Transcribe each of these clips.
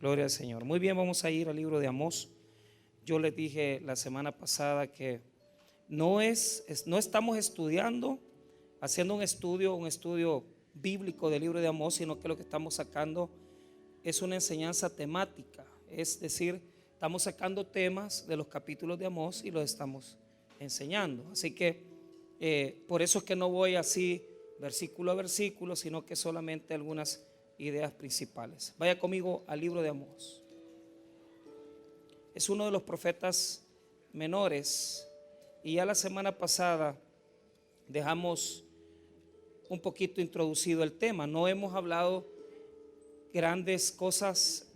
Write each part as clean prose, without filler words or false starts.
Gloria al Señor. Muy bien, vamos a ir al libro de Amós. Yo les dije la semana pasada que no estamos estudiando, haciendo un estudio bíblico del libro de Amós, sino que lo que estamos sacando es una enseñanza temática. Es decir, estamos sacando temas de los capítulos de Amós y los estamos enseñando. Así que por eso es que no voy así versículo a versículo, sino que solamente algunas ideas principales. Vaya conmigo al libro de Amós. Es uno de los profetas menores y ya la semana pasada dejamos un poquito introducido el tema. No hemos hablado grandes cosas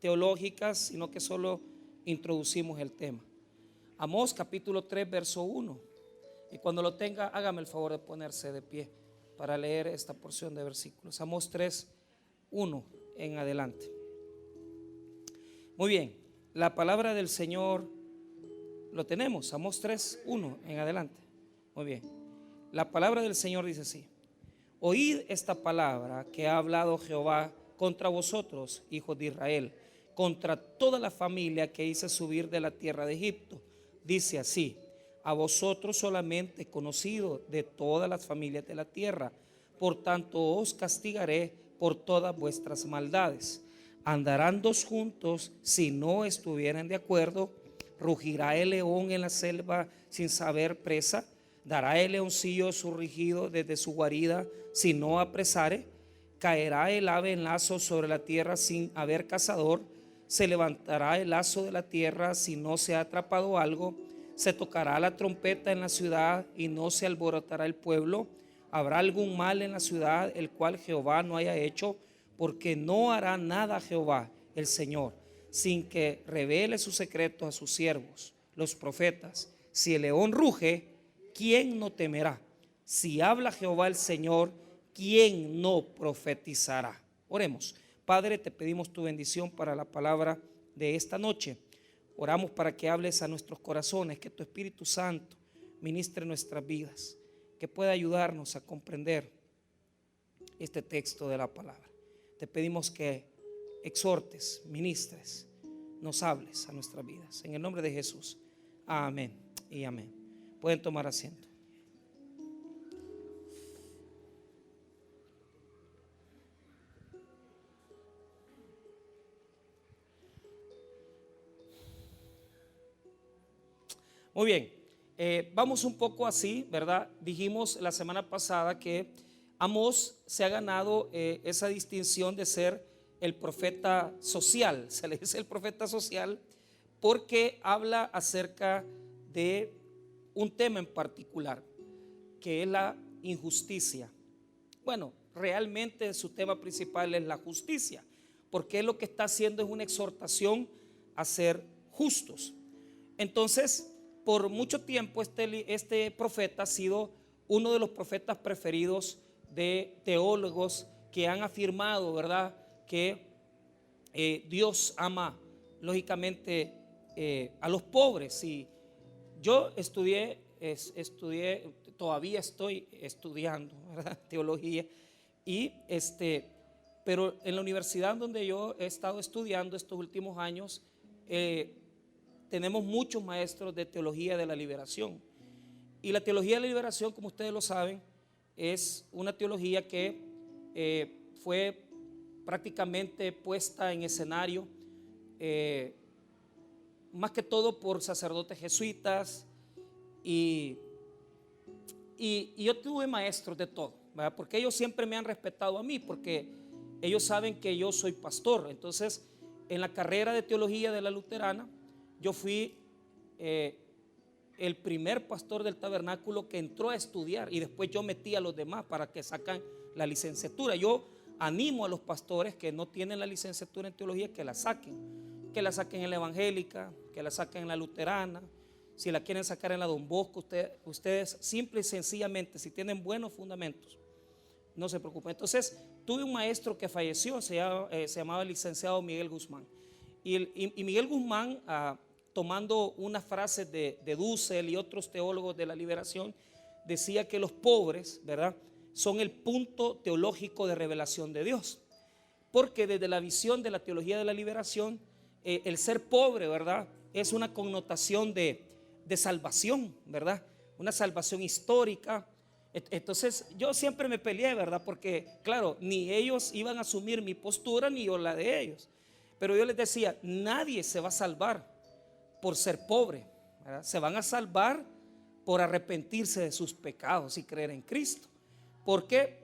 teológicas, sino que solo introducimos el tema. Amós capítulo 3 verso 1. Y cuando lo tenga, hágame el favor de ponerse de pie para leer esta porción de versículos. Amós 3, 1 en adelante. Muy bien, la palabra del Señor lo tenemos. Amós 3, 1 en adelante. Muy bien, la palabra del Señor dice así: oíd esta palabra que ha hablado Jehová contra vosotros, hijos de Israel, contra toda la familia que hice subir de la tierra de Egipto. Dice así: a vosotros solamente conocido de todas las familias de la tierra, por tanto os castigaré por todas vuestras maldades. Andarán dos juntos si no estuvieren de acuerdo. Rugirá el león en la selva sin saber presa. Dará el leoncillo su rugido desde su guarida si no apresare. Caerá el ave en lazo sobre la tierra sin haber cazador. Se levantará el lazo de la tierra si no se ha atrapado algo. Se tocará la trompeta en la ciudad y no se alborotará el pueblo. Habrá algún mal en la ciudad el cual Jehová no haya hecho, porque no hará nada Jehová el Señor sin que revele sus secretos a sus siervos, los profetas. Si el león ruge, ¿quién no temerá? Si habla Jehová el Señor, ¿quién no profetizará? Oremos. Padre, te pedimos tu bendición para la palabra de esta noche. Oramos para que hables a nuestros corazones, que tu Espíritu Santo ministre nuestras vidas, que pueda ayudarnos a comprender este texto de la palabra. Te pedimos que exhortes, ministres, nos hables a nuestras vidas. En el nombre de Jesús. Amén y amén. Pueden tomar asiento. Muy bien, vamos un poco así, ¿verdad? Dijimos la semana pasada que Amós se ha ganado esa distinción de ser el profeta social. Se le dice el profeta social porque habla acerca de un tema en particular, que es la injusticia. Bueno, realmente su tema principal es la justicia, porque él lo que está haciendo es una exhortación a ser justos. Entonces, por mucho tiempo este profeta ha sido uno de los profetas preferidos de teólogos que han afirmado, ¿verdad?, que Dios ama lógicamente a los pobres. Y yo estudié, todavía estoy estudiando, ¿verdad?, teología, y pero en la universidad donde yo he estado estudiando estos últimos años, tenemos muchos maestros de teología de la liberación. Y la teología de la liberación, como ustedes lo saben, es una teología que fue prácticamente puesta en escenario, más que todo por sacerdotes jesuitas. Y yo tuve maestros de todo, ¿verdad?, porque ellos siempre me han respetado a mí, porque ellos saben que yo soy pastor. Entonces, en la carrera de teología de la luterana, yo fui el primer pastor del tabernáculo que entró a estudiar, y después yo metí a los demás para que sacan la licenciatura. Yo animo a los pastores que no tienen la licenciatura en teología que la saquen en la evangélica, que la saquen en la luterana. Si la quieren sacar en la Don Bosco, ustedes simple y sencillamente, si tienen buenos fundamentos, no se preocupen. Entonces tuve un maestro que falleció, se llamaba el licenciado Miguel Guzmán. Y Miguel Guzmán, tomando unas frases de Dussel y otros teólogos de la liberación, decía que los pobres, ¿verdad?, son el punto teológico de revelación de Dios. porque desde la visión de la teología de la liberación, el ser pobre, ¿verdad?, es una connotación de salvación, ¿verdad? Una salvación histórica. Entonces yo siempre me peleé, ¿verdad? Porque claro, ni ellos iban a asumir mi postura ni yo la de ellos. Pero yo les decía, nadie se va a salvar por ser pobre, ¿verdad? Se van a salvar por arrepentirse de sus pecados y creer en Cristo. Porque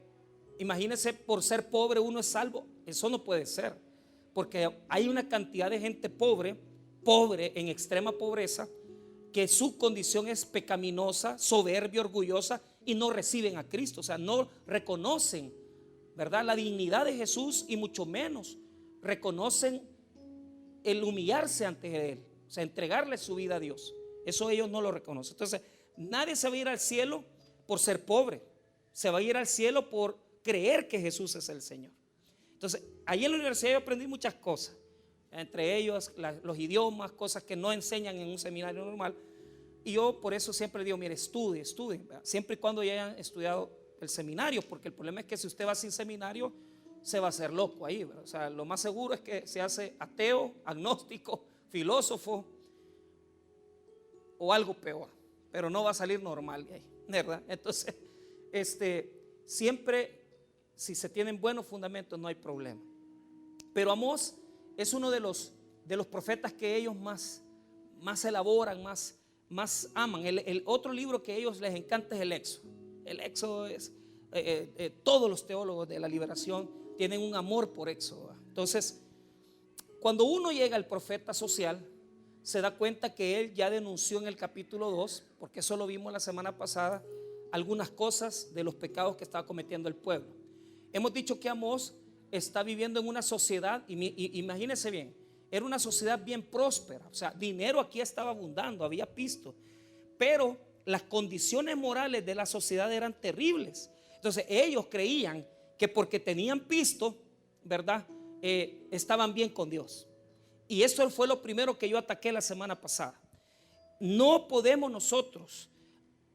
imagínense, por ser pobre uno es salvo. Eso no puede ser, porque hay una cantidad de gente pobre en extrema pobreza, que su condición es pecaminosa, soberbia, orgullosa, y no reciben a Cristo. O sea, no reconocen, ¿verdad?, la dignidad de Jesús, y mucho menos reconocen el humillarse ante Él, o sea, entregarle su vida a Dios. Eso ellos no lo reconocen. Entonces, nadie se va a ir al cielo por ser pobre, se va a ir al cielo por creer que Jesús es el Señor. Entonces, ahí en la universidad yo aprendí muchas cosas, entre ellos los idiomas, cosas que no enseñan en un seminario normal. Y yo por eso siempre digo, mire, estudien, ¿verdad?, siempre y cuando ya hayan estudiado el seminario, porque el problema es que si usted va sin seminario se va a hacer loco ahí, ¿verdad? O sea, lo más seguro es que se hace ateo, agnóstico, filósofo o algo peor, pero no va a salir normal de ahí, ¿verdad? Entonces, siempre, si se tienen buenos fundamentos, no hay problema. Pero Amós es uno de los profetas que ellos más elaboran, más aman. El otro libro que a ellos les encanta es el Éxodo. El Éxodo es, todos los teólogos de la liberación tienen un amor por Éxodo. Entonces, cuando uno llega al profeta social, se da cuenta que él ya denunció en el capítulo 2, porque eso lo vimos la semana pasada, algunas cosas de los pecados que estaba cometiendo el pueblo. Hemos dicho que Amós está viviendo en una sociedad, imagínense bien, era una sociedad bien próspera, o sea, dinero aquí estaba abundando, había pisto, pero las condiciones morales de la sociedad eran terribles. Entonces ellos creían que porque tenían pisto, ¿verdad?, estaban bien con Dios. Y eso fue lo primero que yo ataqué la semana pasada. No podemos nosotros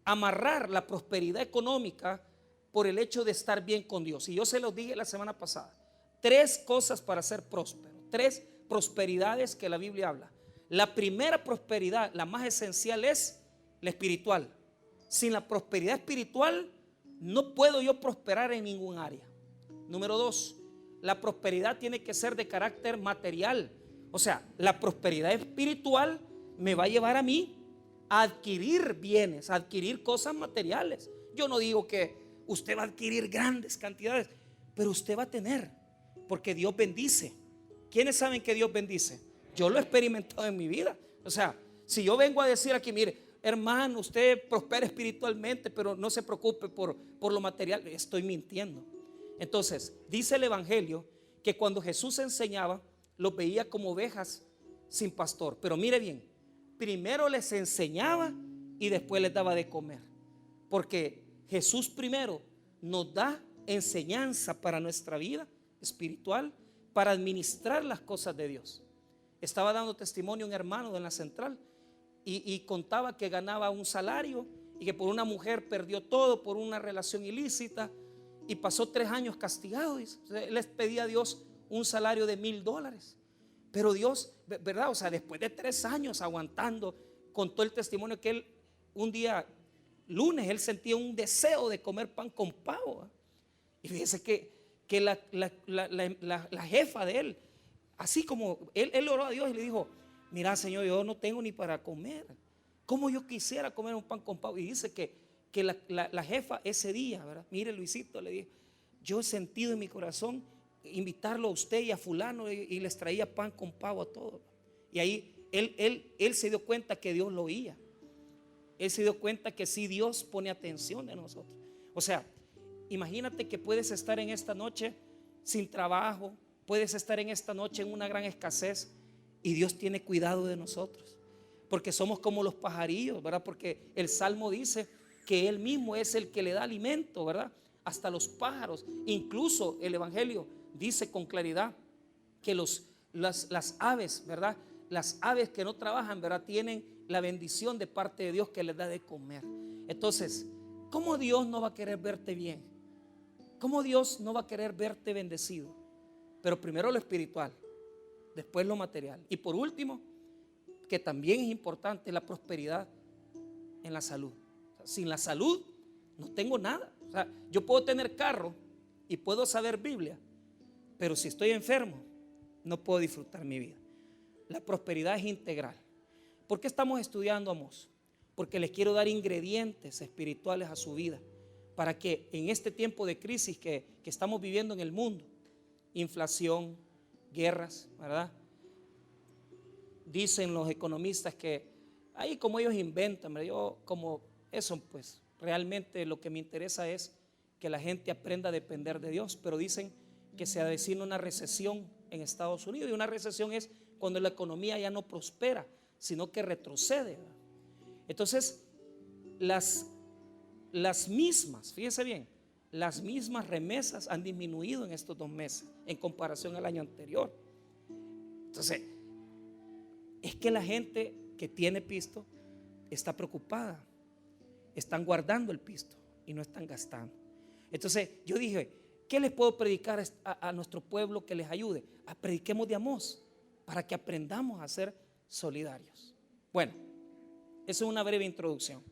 amarrar la prosperidad económica por el hecho de estar bien con Dios. Y yo se los dije la semana pasada, 3 cosas para ser próspero, 3 prosperidades que la Biblia habla. La primera prosperidad, la más esencial, es la espiritual. Sin la prosperidad espiritual no puedo yo prosperar en ningún área. Número 2, la prosperidad tiene que ser de carácter material. O sea, la prosperidad espiritual me va a llevar a mí a adquirir bienes, a adquirir cosas materiales. Yo no digo que usted va a adquirir grandes cantidades, pero usted va a tener, porque Dios bendice. ¿Quiénes saben que Dios bendice? Yo lo he experimentado en mi vida. O sea, si yo vengo a decir aquí, mire, hermano, usted prospera espiritualmente, pero no se preocupe por lo material, estoy mintiendo. Entonces, dice el Evangelio que cuando Jesús enseñaba, los veía como ovejas sin pastor. Pero mire bien, primero les enseñaba y después les daba de comer, porque Jesús primero nos da enseñanza para nuestra vida espiritual, para administrar las cosas de Dios. Estaba dando testimonio un hermano en la central y contaba que ganaba un salario y que por una mujer perdió todo, por una relación ilícita, y pasó 3 años castigado. Él les pedía a Dios un salario de $1,000, pero Dios, ¿verdad? O sea, después de 3 años aguantando, contó el testimonio que él un día lunes él sentía un deseo de comer pan con pavo. Y fíjese que la jefa de él, así como él oró a Dios y le dijo, mira, Señor, yo no tengo ni para comer, ¿cómo yo quisiera comer un pan con pavo? Y dice que la jefa ese día, ¿verdad? Mire, Luisito, le dijo, yo he sentido en mi corazón invitarlo a usted y a fulano, y les traía pan con pavo a todos. Y ahí él se dio cuenta que Dios lo oía. Él se dio cuenta que sí, Dios pone atención de nosotros. O sea, imagínate que puedes estar en esta noche sin trabajo, puedes estar en esta noche en una gran escasez, y Dios tiene cuidado de nosotros, porque somos como los pajarillos, ¿verdad? Porque el Salmo dice que Él mismo es el que le da alimento, ¿verdad? Hasta los pájaros. Incluso el Evangelio dice con claridad que las aves, ¿verdad? Las aves que no trabajan, ¿verdad?, tienen la bendición de parte de Dios que les da de comer. Entonces, ¿cómo Dios no va a querer verte bien? ¿Cómo Dios no va a querer verte bendecido? Pero primero lo espiritual, después lo material. Y por último, que también es importante, la prosperidad en la salud. O sea, sin la salud no tengo nada. O sea, yo puedo tener carro y puedo saber Biblia, pero si estoy enfermo, no puedo disfrutar mi vida. La prosperidad es integral. ¿Por qué estamos estudiando Amós? Porque les quiero dar ingredientes espirituales a su vida, para que en este tiempo de crisis que estamos viviendo en el mundo, inflación, guerras, ¿verdad? Dicen los economistas que ahí como ellos inventan, ¿verdad? Yo como eso, pues realmente lo que me interesa es que la gente aprenda a depender de Dios, pero dicen que se avecina una recesión en Estados Unidos, y una recesión es cuando la economía ya no prospera, sino que retrocede, ¿verdad? Entonces las mismas, fíjese bien, las mismas remesas han disminuido en estos 2 meses en comparación al año anterior. Entonces, es que la gente que tiene pisto está preocupada, están guardando el pisto y no están gastando. Entonces yo dije, ¿qué les puedo predicar a nuestro pueblo que les ayude? Prediquemos de Amós para que aprendamos a ser solidarios. Bueno, eso es una breve introducción.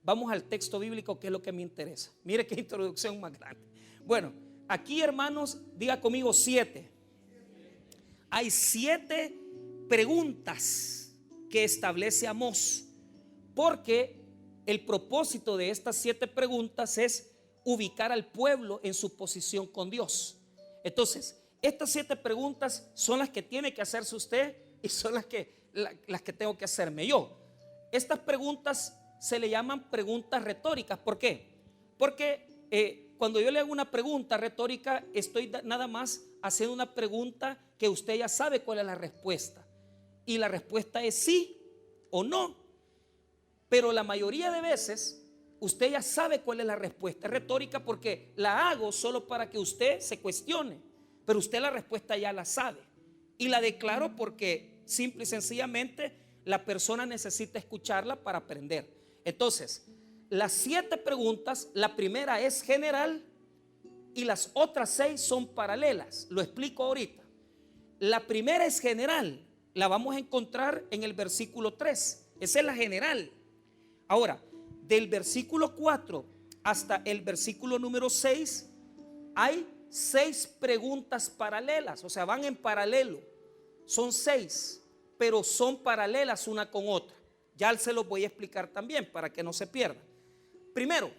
Vamos al texto bíblico, que es lo que me interesa. Mire qué introducción más grande. Bueno, aquí, hermanos, diga conmigo 7. Hay 7 preguntas que establece Amós, porque el propósito de estas 7 preguntas es ubicar al pueblo en su posición con Dios. Entonces, estas 7 preguntas son las que tiene que hacerse usted y son las que tengo que hacerme yo. Estas preguntas se le llaman preguntas retóricas. ¿Por qué? Porque cuando yo le hago una pregunta retórica, estoy nada más haciendo una pregunta que usted ya sabe cuál es la respuesta, y la respuesta es sí o no. Pero la mayoría de veces usted ya sabe cuál es la respuesta. Es retórica porque la hago solo para que usted se cuestione, pero usted la respuesta ya la sabe, y la declaro porque simple y sencillamente la persona necesita escucharla para aprender. Entonces, las 7 preguntas, la primera es general y las otras 6 son paralelas. Lo explico ahorita. La primera es general, la vamos a encontrar en el versículo 3. Esa es la general. Ahora, del versículo 4 hasta el versículo número 6 hay 6 preguntas paralelas, o sea, van en paralelo. Son 6, pero son paralelas una con otra. Ya se los voy a explicar también para que no se pierdan. Primero,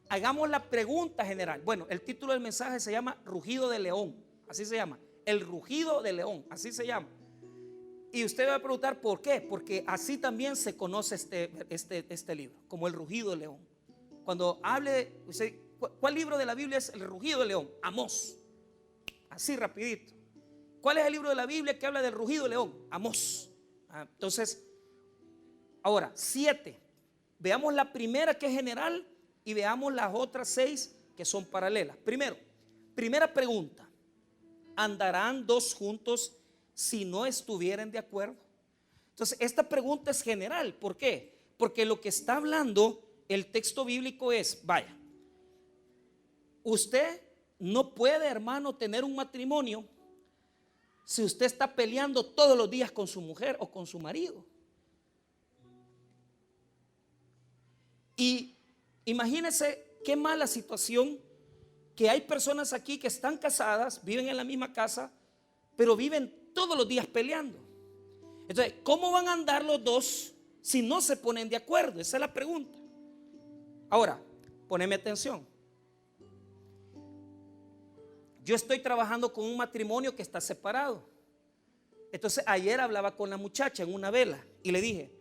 hagamos la pregunta general. Bueno, el título del mensaje se llama Rugido de León, así se llama, el rugido de león, así se llama. Y usted va a preguntar ¿por qué? Porque así también se conoce este libro, como el rugido de león. Cuando hable, ¿cuál libro de la Biblia es el rugido de león? Amós. Así rapidito. ¿Cuál es el libro de la Biblia que habla del rugido de león? Amós. Entonces, ahora 7. Veamos la primera, que es general, y veamos las otras 6 que son paralelas. Primera pregunta: ¿andarán 2 juntos si no estuvieren de acuerdo? Entonces, esta pregunta es general. ¿Por qué? Porque lo que está hablando el texto bíblico es, vaya, usted no puede, hermano, tener un matrimonio si usted está peleando todos los días con su mujer o con su marido. Y imagínese qué mala situación que hay personas aquí que están casadas, viven en la misma casa, pero viven todos los días peleando. Entonces, ¿cómo van a andar los dos si no se ponen de acuerdo? Esa es la pregunta. Ahora, poneme atención. Yo estoy trabajando con un matrimonio que está separado. Entonces, ayer hablaba con la muchacha en una vela y le dije,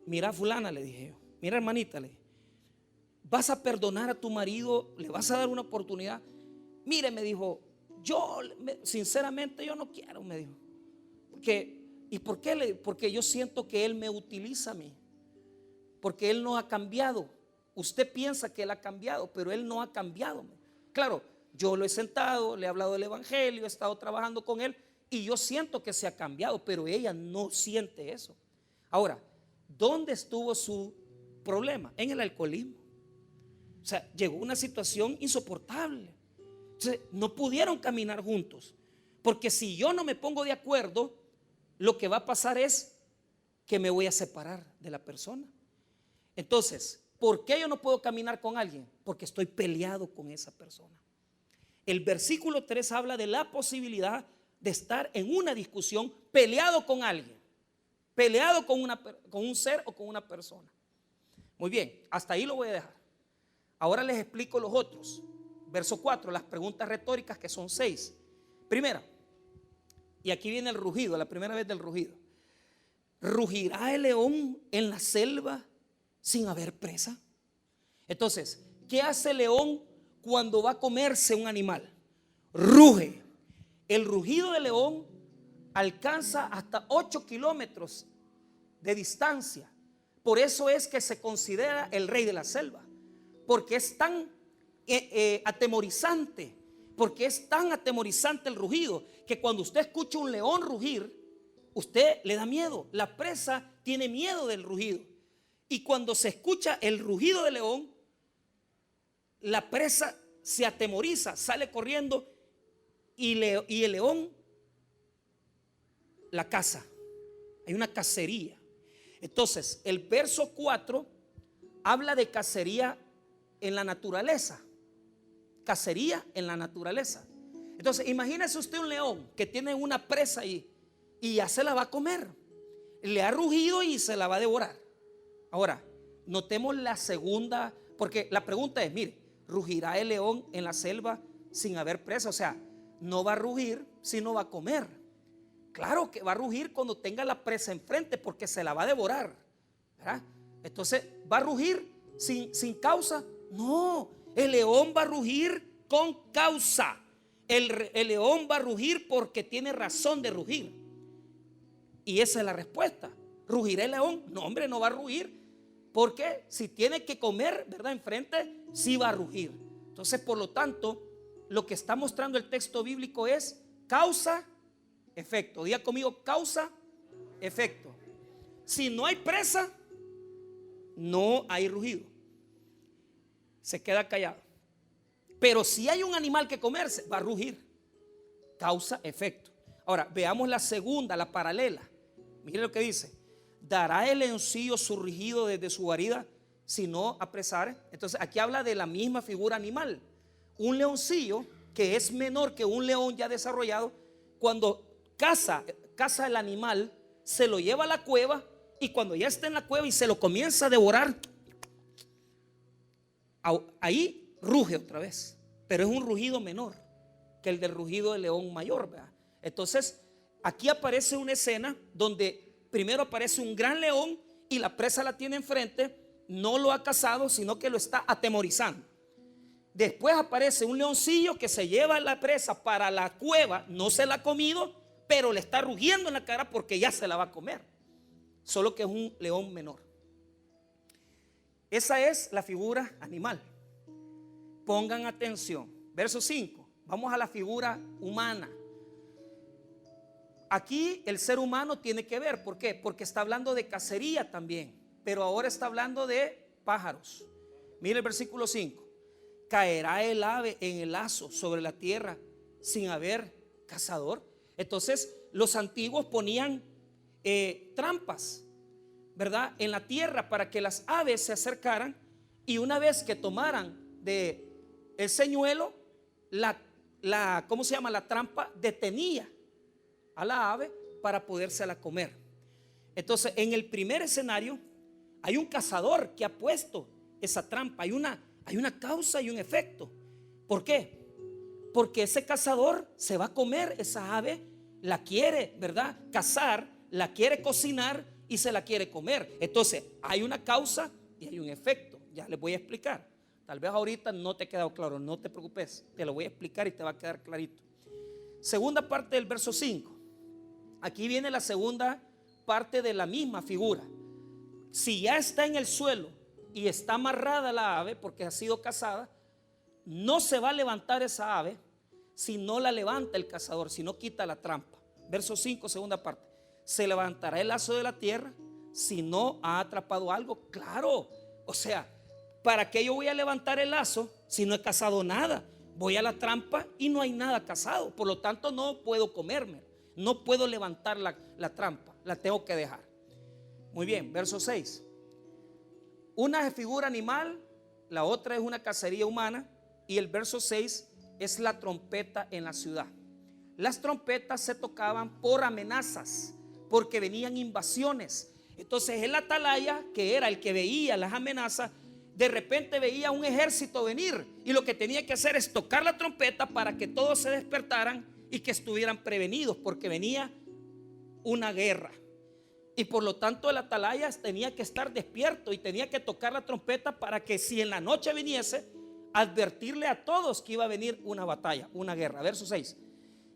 mira fulana, le dije yo, mira hermanita, le dije, ¿vas a perdonar a tu marido? ¿Le vas a dar una oportunidad? Mire, me dijo, yo sinceramente yo no quiero, me dijo. ¿Y por qué? Porque yo siento que él me utiliza a mí, porque él no ha cambiado. Usted piensa que él ha cambiado, pero él no ha cambiado. Claro, yo lo he sentado, le he hablado del evangelio, he estado trabajando con él y yo siento que se ha cambiado, pero ella no siente eso. Ahora, ¿dónde estuvo su problema? En el alcoholismo. O sea, llegó una situación insoportable. Entonces, no pudieron caminar juntos. Porque si yo no me pongo de acuerdo, lo que va a pasar es que me voy a separar de la persona. Entonces, ¿por qué yo no puedo caminar con alguien? Porque estoy peleado con esa persona. El versículo 3 habla de la posibilidad de estar en una discusión peleado con alguien, peleado con un ser o con una persona. Muy bien, hasta ahí lo voy a dejar. Ahora les explico los otros. Verso 4, las preguntas retóricas, que son 6. Primera, y aquí viene el rugido, la primera vez del rugido. ¿Rugirá el león en la selva sin haber presa? Entonces, ¿qué hace el león cuando va a comerse un animal? Ruge. El rugido del león alcanza hasta 8 kilómetros de distancia. Por eso es que se considera el rey de la selva, porque es tan atemorizante, porque es tan atemorizante el rugido, que cuando usted escucha un león rugir, usted le da miedo. La presa tiene miedo del rugido, y cuando se escucha el rugido del león, la presa se atemoriza, sale corriendo, y el león la caza. Hay una cacería. Entonces, el verso 4 habla de cacería en la naturaleza. Cacería en la naturaleza. Entonces, imagínese usted un león que tiene una presa ahí y ya se la va a comer. Le ha rugido y se la va a devorar. Ahora, notemos la segunda, porque la pregunta es, mire, ¿rugirá el león en la selva sin haber presa? O sea, no va a rugir si no va a comer. Claro que va a rugir cuando tenga la presa enfrente, porque se la va a devorar, ¿verdad? Entonces, ¿va a rugir sin causa? No, el león va a rugir con causa. El león va a rugir porque tiene razón de rugir. Y esa es la respuesta. ¿Rugirá el león? No, hombre, no va a rugir, porque si tiene que comer, ¿verdad?, enfrente, sí va a rugir. Entonces, por lo tanto, lo que está mostrando el texto bíblico es causa, efecto. Diga conmigo, causa, efecto. Si no hay presa, no hay rugido. Se queda callado. Pero si hay un animal que comerse, va a rugir. Causa, efecto. Ahora, veamos la segunda, la paralela. Mire lo que dice. ¿Dará el leoncillo su rugido desde su guarida si no apresare? Entonces, aquí habla de la misma figura animal. Un leoncillo que es menor que un león ya desarrollado, cuando caza el animal, se lo lleva a la cueva, y cuando ya está en la cueva y se lo comienza a devorar, ahí ruge otra vez, pero es un rugido menor que el del rugido del león mayor, ¿verdad? Entonces, aquí aparece una escena donde primero aparece un gran león y la presa la tiene enfrente, no lo ha cazado, sino que lo está atemorizando. Después aparece un leoncillo que se lleva la presa para la cueva, no se la ha comido, pero le está rugiendo en la cara porque ya se la va a comer, solo que es un león menor. Esa es la figura animal. Pongan atención. Verso 5. Vamos a la figura humana. Aquí el ser humano tiene que ver. ¿Por qué? Porque está hablando de cacería también, pero ahora está hablando de pájaros. Mire el versículo 5. ¿Caerá el ave en el lazo sobre la tierra sin haber cazador? Entonces, los antiguos ponían trampas, ¿verdad?, en la tierra para que las aves se acercaran, y una vez que tomaran de el señuelo, ¿cómo se llama? La trampa detenía a la ave para podérsela comer. Entonces, en el primer escenario hay un cazador que ha puesto esa trampa. Hay una causa y un efecto. ¿Por qué? Porque ese cazador se va a comer esa ave, la quiere, ¿verdad?, cazar, la quiere cocinar y se la quiere comer. Entonces, hay una causa y hay un efecto. Ya les voy a explicar. Tal vez ahorita no te ha quedado claro, no te preocupes, te lo voy a explicar y te va a quedar clarito. Segunda parte del verso 5. Aquí viene la segunda parte de la misma figura. Si ya está en el suelo y está amarrada la ave porque ha sido cazada, no se va a levantar esa ave si no la levanta el cazador, si no quita la trampa. Verso 5, segunda parte. ¿Se levantará el lazo de la tierra si no ha atrapado algo? Claro, o sea, ¿para qué yo voy a levantar el lazo si no he cazado nada? voy a la trampa y no hay nada cazado, por lo tanto no puedo comerme, no puedo levantar la trampa, la tengo que dejar. Muy bien, verso 6. Una es figura animal, la otra es una cacería humana, y el verso 6 es la trompeta en la ciudad. Las trompetas se tocaban por amenazas, porque venían invasiones. Entonces el atalaya, que era el que veía las amenazas, de repente veía un ejército venir, y lo que tenía que hacer es tocar la trompeta para que todos se despertaran y que estuvieran prevenidos, porque venía una guerra. Y por lo tanto el atalaya tenía que estar despierto y tenía que tocar la trompeta para que, si en la noche viniese, advertirle a todos que iba a venir una batalla, una guerra. Verso 6.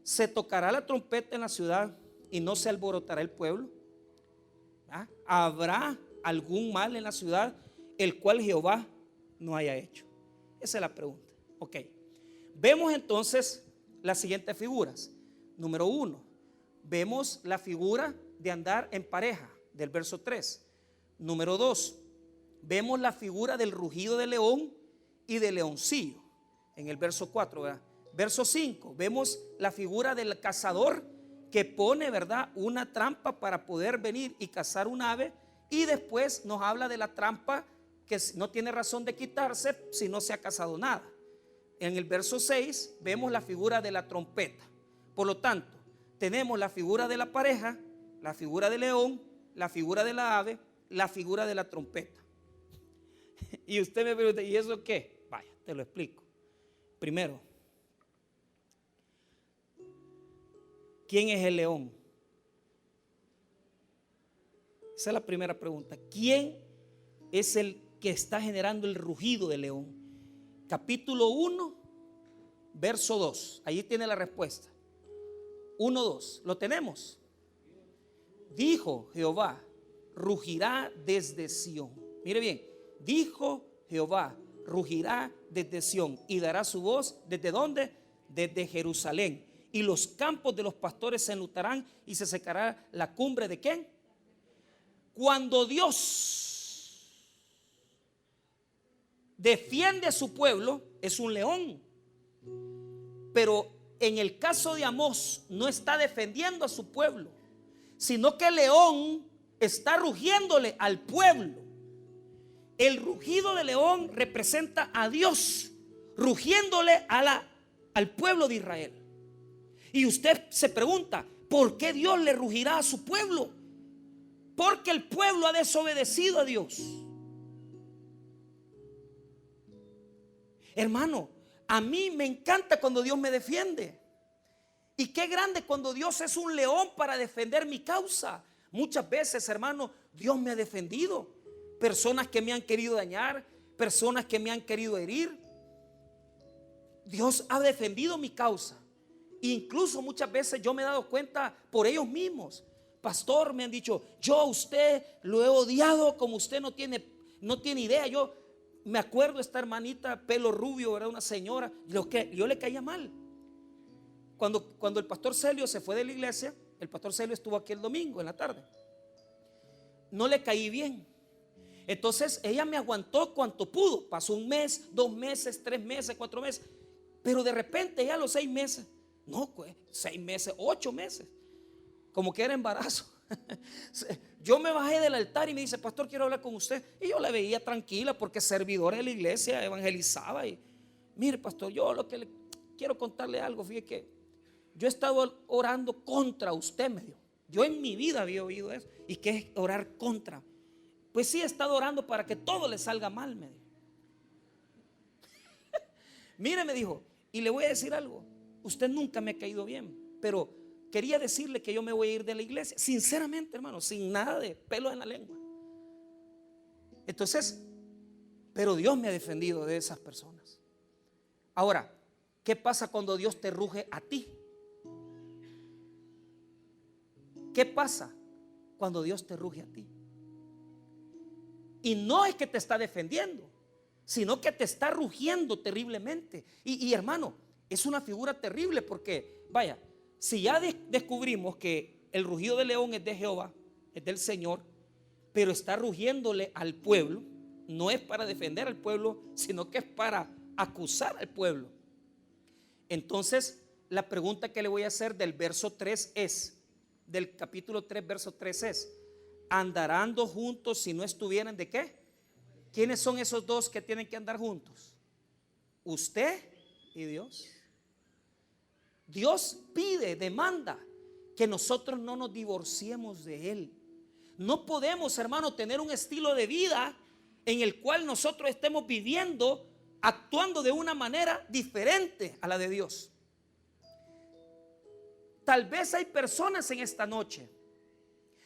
Se tocará la trompeta en la ciudad y no se alborotará el pueblo. ¿Ah? ¿Habrá algún mal en la ciudad el cual Jehová no haya hecho? Esa es la pregunta. Ok. Vemos entonces las siguientes figuras. Número 1, vemos la figura de andar en pareja, del verso 3. Número 2, vemos la figura del rugido de león y de leoncillo, en el verso 4, ¿verdad? Verso 5, vemos la figura del cazador que pone, ¿verdad?, una trampa para poder venir y cazar un ave, y después nos habla de la trampa que no tiene razón de quitarse si no se ha cazado nada. En el verso 6 vemos la figura de la trompeta. Por lo tanto, tenemos la figura de la pareja, la figura del león, la figura de la ave, la figura de la trompeta. Y usted me pregunta, ¿y eso qué? Vaya, te lo explico. Primero, ¿quién es el león? Esa es la primera pregunta. ¿Quién es el que está generando el rugido del león? Capítulo 1, verso 2. Allí tiene la respuesta. 1:2. ¿Lo tenemos? Dijo Jehová, rugirá desde Sión. Mire bien, dijo Jehová, rugirá desde Sión y dará su voz. ¿Desde dónde? Desde Jerusalén. Y los campos de los pastores se enlutarán y se secará la cumbre de ¿quién? Cuando Dios defiende a su pueblo, es un león. Pero en el caso de Amós, no está defendiendo a su pueblo, sino que el león está rugiéndole al pueblo. El rugido del león representa a Dios rugiéndole al pueblo de Israel. Y usted se pregunta, ¿por qué Dios le rugirá a su pueblo? Porque el pueblo ha desobedecido a Dios. Hermano, a mí me encanta cuando Dios me defiende. Y qué grande cuando Dios es un león para defender mi causa. Muchas veces, hermano, Dios me ha defendido. Personas que me han querido dañar, personas que me han querido herir. Dios ha defendido mi causa. Incluso muchas veces yo me he dado cuenta por ellos mismos. Pastor, me han dicho, yo a usted lo he odiado como usted no tiene idea. Yo me acuerdo de esta hermanita, pelo rubio, era una señora, yo le caía mal. Cuando el pastor Celio se fue de la iglesia, el pastor Celio estuvo aquí el domingo en la tarde. No le caí bien. Entonces ella me aguantó cuanto pudo. Pasó 1 mes, 2 meses, 3 meses, 4 meses. Pero de repente ya a los 6 meses, no, 6 meses, 8 meses, como que era embarazo. Yo me bajé del altar y me dice, pastor, quiero hablar con usted. Y yo la veía tranquila porque servidora de la iglesia, evangelizaba. Y mire, pastor, yo lo que le quiero contarle algo. Fíjese que yo he estado orando contra usted, me dijo. Yo en mi vida había oído eso. ¿Y qué es orar contra? Pues sí, he estado orando para que todo le salga mal, me dijo. Mire, me dijo, y le voy a decir algo. Usted nunca me ha caído bien, pero quería decirle que yo me voy a ir de la iglesia. Sinceramente, hermano, sin nada de pelo en la lengua. Entonces, pero Dios me ha defendido de esas personas. Ahora, ¿qué pasa cuando Dios te ruge a ti? ¿Qué pasa cuando Dios te ruge a ti? Y no es que te está defendiendo, sino que te está rugiendo terriblemente. Y hermano, es una figura terrible porque, vaya, si ya descubrimos que el rugido del león es de Jehová, es del Señor, pero está rugiéndole al pueblo, no es para defender al pueblo, sino que es para acusar al pueblo. Entonces, la pregunta que le voy a hacer del verso 3 es, del capítulo 3, verso 3 es, ¿andarán dos juntos si no estuvieran de qué? ¿Quiénes son esos dos que tienen que andar juntos? Usted y Dios. Dios pide, demanda que nosotros no nos divorciemos de Él. No podemos, hermano, tener un estilo de vida en el cual nosotros estemos viviendo, actuando de una manera diferente a la de Dios. Tal vez hay personas en esta noche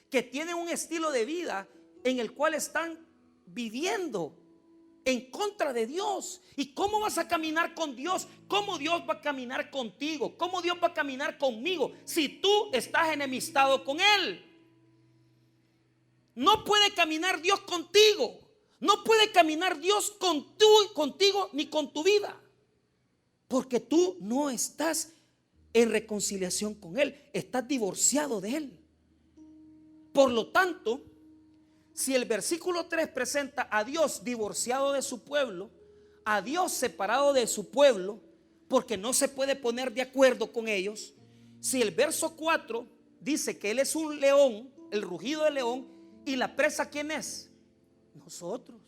que tienen un estilo de vida en el cual están viviendo en contra de Dios. ¿Y cómo vas a caminar con Dios? ¿Cómo Dios va a caminar contigo? ¿Cómo Dios va a caminar conmigo si tú estás enemistado con Él? No puede caminar Dios contigo. No puede caminar Dios contigo ni con tu vida, porque tú no estás en reconciliación con Él, estás divorciado de Él. Por lo tanto, si el versículo 3 presenta a Dios divorciado de su pueblo, a Dios separado de su pueblo, porque no se puede poner de acuerdo con ellos, si el verso 4 dice que Él es un león, el rugido del león, y la presa, ¿quién es? Nosotros.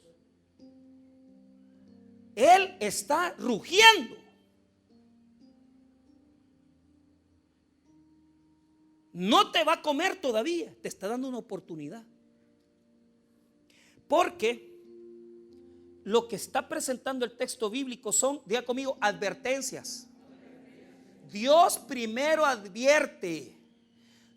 Él está rugiendo. No te va a comer todavía, te está dando una oportunidad. Porque lo que está presentando el texto bíblico son, diga conmigo, advertencias. Dios primero advierte.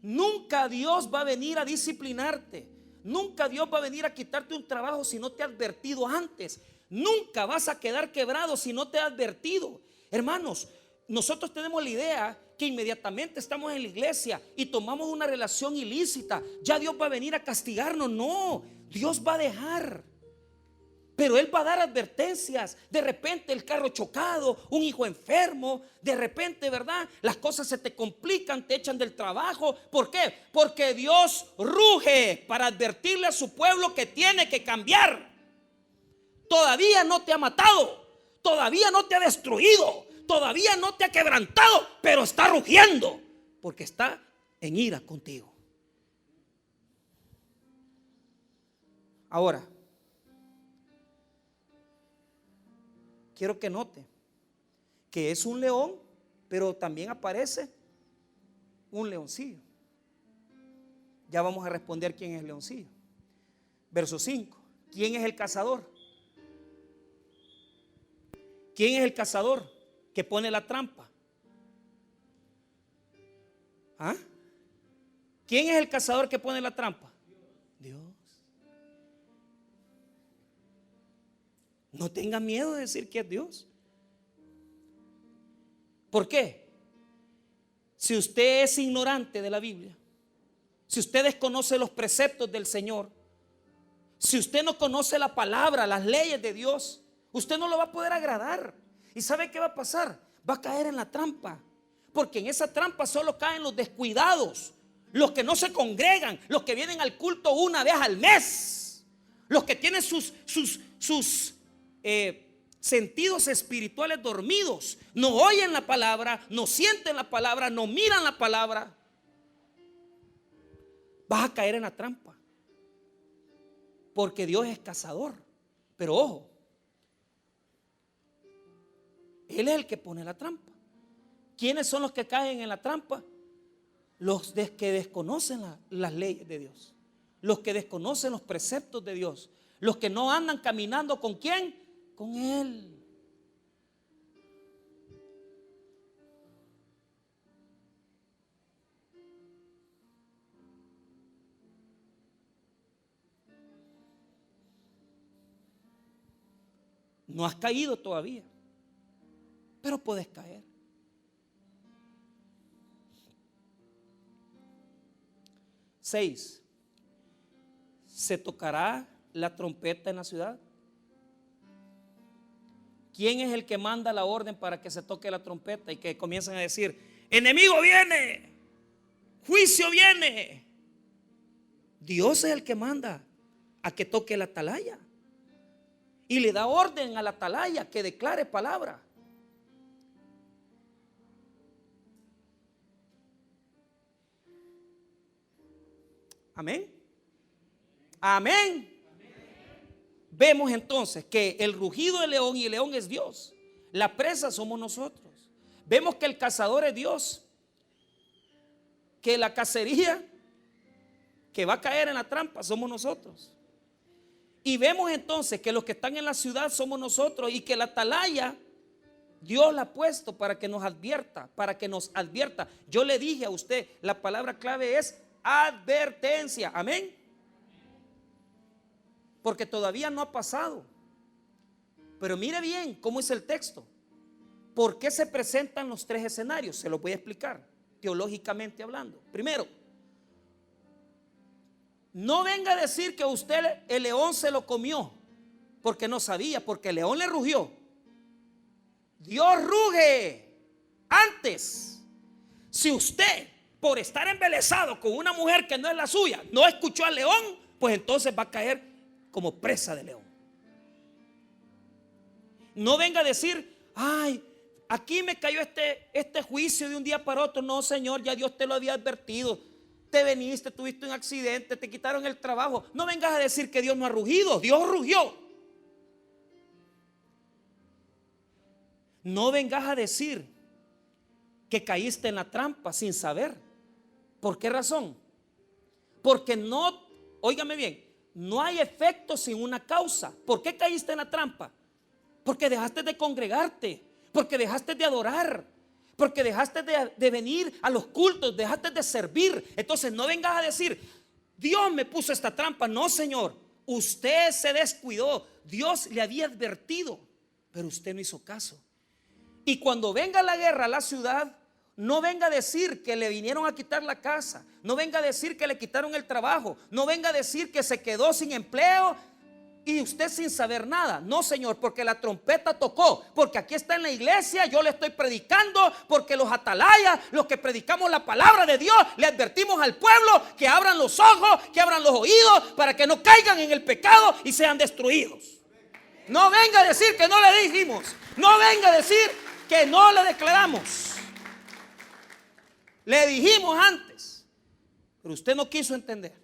Nunca Dios va a venir a disciplinarte. Nunca Dios va a venir a quitarte un trabajo si no te ha advertido antes. Nunca vas a quedar quebrado si no te ha advertido. Hermanos, nosotros tenemos la idea que inmediatamente estamos en la iglesia y tomamos una relación ilícita, ya Dios va a venir a castigarnos. No, Dios va a dejar, pero Él va a dar advertencias. De repente el carro chocado, un hijo enfermo, de repente, ¿verdad? Las cosas se te complican, te echan del trabajo. ¿Por qué? Porque Dios ruge para advertirle a su pueblo que tiene que cambiar. Todavía no te ha matado, todavía no te ha destruido, todavía no te ha quebrantado, pero está rugiendo porque está en ira contigo. Ahora, quiero que note que es un león, pero también aparece un leoncillo. Ya vamos a responder quién es el leoncillo. Verso 5. ¿Quién es el cazador? ¿Quién es el cazador que pone la trampa? ¿Ah? ¿Quién es el cazador que pone la trampa? Dios. No tenga miedo de decir que es Dios. ¿Por qué? Si usted es ignorante de la Biblia, si usted desconoce los preceptos del Señor, si usted no conoce la palabra, las leyes de Dios, usted no lo va a poder agradar. ¿Y sabe qué va a pasar? Va a caer en la trampa, porque en esa trampa solo caen los descuidados, los que no se congregan, los que vienen al culto una vez al mes, los que tienen sus sentidos espirituales dormidos, no oyen la palabra, no sienten la palabra, no miran la palabra. Vas a caer en la trampa, porque Dios es cazador. Pero ojo, Él es el que pone la trampa. ¿Quiénes son los que caen en la trampa? Los que desconocen las leyes de Dios, los que desconocen los preceptos de Dios, los que no andan caminando ¿con quién? Con Él. No has caído todavía, pero puedes caer. Seis. ¿Se tocará la trompeta en la ciudad? ¿Quién es el que manda la orden para que se toque la trompeta y que comiencen a decir: enemigo viene, juicio viene? Dios es el que manda a que toque la atalaya y le da orden a la atalaya que declare palabra. Amén. Amén. Vemos entonces que el rugido del león, y el león es Dios, la presa somos nosotros. Vemos que el cazador es Dios, que la cacería que va a caer en la trampa somos nosotros. Y vemos entonces que los que están en la ciudad somos nosotros, y que la atalaya Dios la ha puesto para que nos advierta, para que nos advierta. Yo le dije a usted, la palabra clave es advertencia. Amén. Porque todavía no ha pasado. Pero mire bien cómo es el texto. ¿Por qué se presentan los tres escenarios? Se los voy a explicar teológicamente hablando. Primero, no venga a decir que usted el león se lo comió porque no sabía, porque el león le rugió. Dios ruge antes. Si usted, por estar embelesado con una mujer que no es la suya, no escuchó al león, pues entonces va a caer como presa de león. No venga a decir, ay, aquí me cayó este juicio de un día para otro. No, Señor, ya Dios te lo había advertido. Te veniste, tuviste un accidente, te quitaron el trabajo. No vengas a decir que Dios no ha rugido. Dios rugió. No vengas a decir que caíste en la trampa sin saber. ¿Por qué razón? Porque no, óigame bien, no hay efecto sin una causa. ¿Por qué caíste en la trampa? Porque dejaste de congregarte, porque dejaste de adorar, porque dejaste de venir a los cultos, dejaste de servir. Entonces no vengas a decir, Dios me puso esta trampa. No, Señor, usted se descuidó. Dios le había advertido, pero usted no hizo caso. Y cuando venga la guerra a la ciudad, no venga a decir que le vinieron a quitar la casa, no venga a decir que le quitaron el trabajo, no venga a decir que se quedó sin empleo y usted sin saber nada. No, Señor, porque la trompeta tocó, porque aquí está en la iglesia, yo le estoy predicando, porque los atalayas, los que predicamos la palabra de Dios, le advertimos al pueblo que abran los ojos, que abran los oídos, para que no caigan en el pecado y sean destruidos. No venga a decir que no le dijimos, no venga a decir que no le declaramos. Le dijimos antes, pero usted no quiso entender.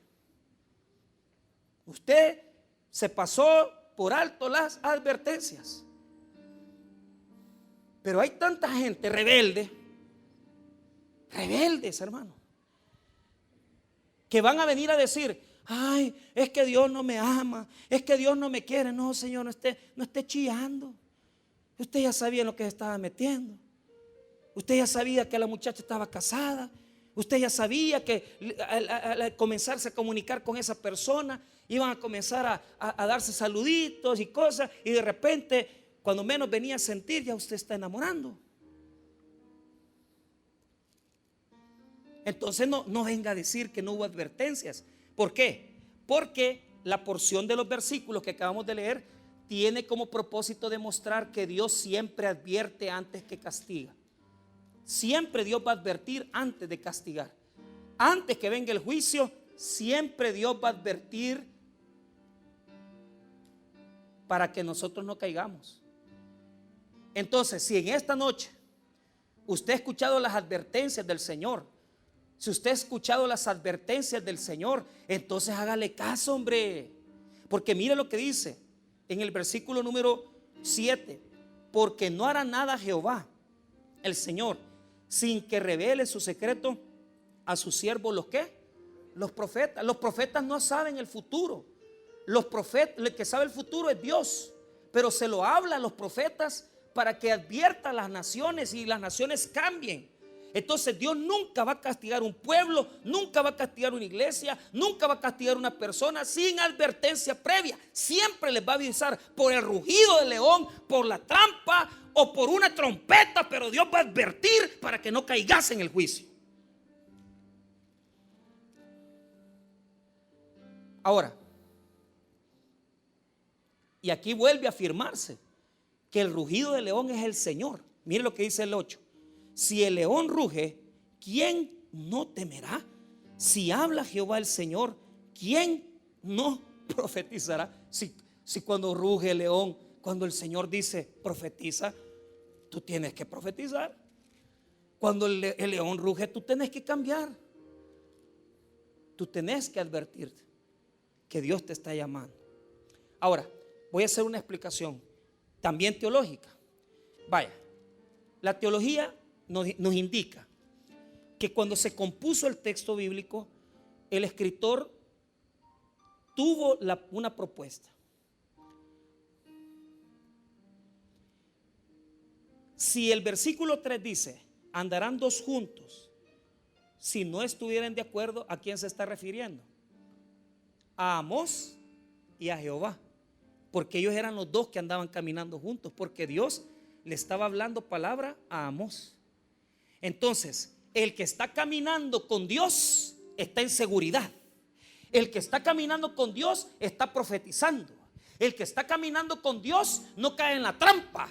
Usted se pasó por alto las advertencias. Pero hay tanta gente rebelde, rebeldes, hermano, que van a venir a decir, ay, es que Dios no me ama, es que Dios no me quiere. No, Señor, no esté chillando. Usted ya sabía en lo que se estaba metiendo. Usted ya sabía que la muchacha estaba casada. Usted ya sabía que al comenzarse a comunicar con esa persona, iban a comenzar a darse saluditos y cosas. Y de repente, cuando menos venía a sentir, ya usted está enamorando. Entonces no venga a decir que no hubo advertencias. ¿Por qué? Porque la porción de los versículos que acabamos de leer tiene como propósito demostrar que Dios siempre advierte antes que castiga. Siempre Dios va a advertir antes de castigar. Antes que venga el juicio, siempre Dios va a advertir para que nosotros no caigamos. Entonces, si en esta noche usted ha escuchado las advertencias del Señor, si usted ha escuchado las advertencias del Señor, entonces hágale caso, hombre. Porque mire lo que dice en el versículo número 7. Porque no hará nada Jehová, el Señor, sin que revele su secreto a sus siervos. ¿Los qué? Los profetas. Los profetas no saben el futuro. Los profetas, el que sabe el futuro es Dios, pero se lo habla a los profetas para que advierta a las naciones y las naciones cambien. Entonces Dios nunca va a castigar un pueblo, nunca va a castigar una iglesia, nunca va a castigar una persona sin advertencia previa. Siempre les va a avisar por el rugido del león, por la trampa o por una trompeta, pero Dios va a advertir para que no caigas en el juicio. Ahora, y aquí vuelve a afirmarse que el rugido del león es el Señor. Mire lo que dice el 8. Si el león ruge, ¿quién no temerá? Si habla Jehová el Señor, ¿quién no profetizará? Si cuando ruge el león, cuando el Señor dice profetiza, tú tienes que profetizar. Cuando el león ruge, tú tienes que cambiar. tú tenés que advertir que Dios te está llamando. Ahora, voy a hacer una explicación también teológica. Vaya, la teología nos indica que cuando se compuso el texto bíblico, el escritor tuvo una propuesta. Si el versículo 3 dice, andarán dos juntos, si no estuvieran de acuerdo, ¿a quién se está refiriendo? A Amós y a Jehová, porque ellos eran los dos que andaban caminando juntos, porque Dios le estaba hablando palabra a Amós. Entonces, el que está caminando con Dios está en seguridad. El que está caminando con Dios está profetizando. El que está caminando con Dios no cae en la trampa.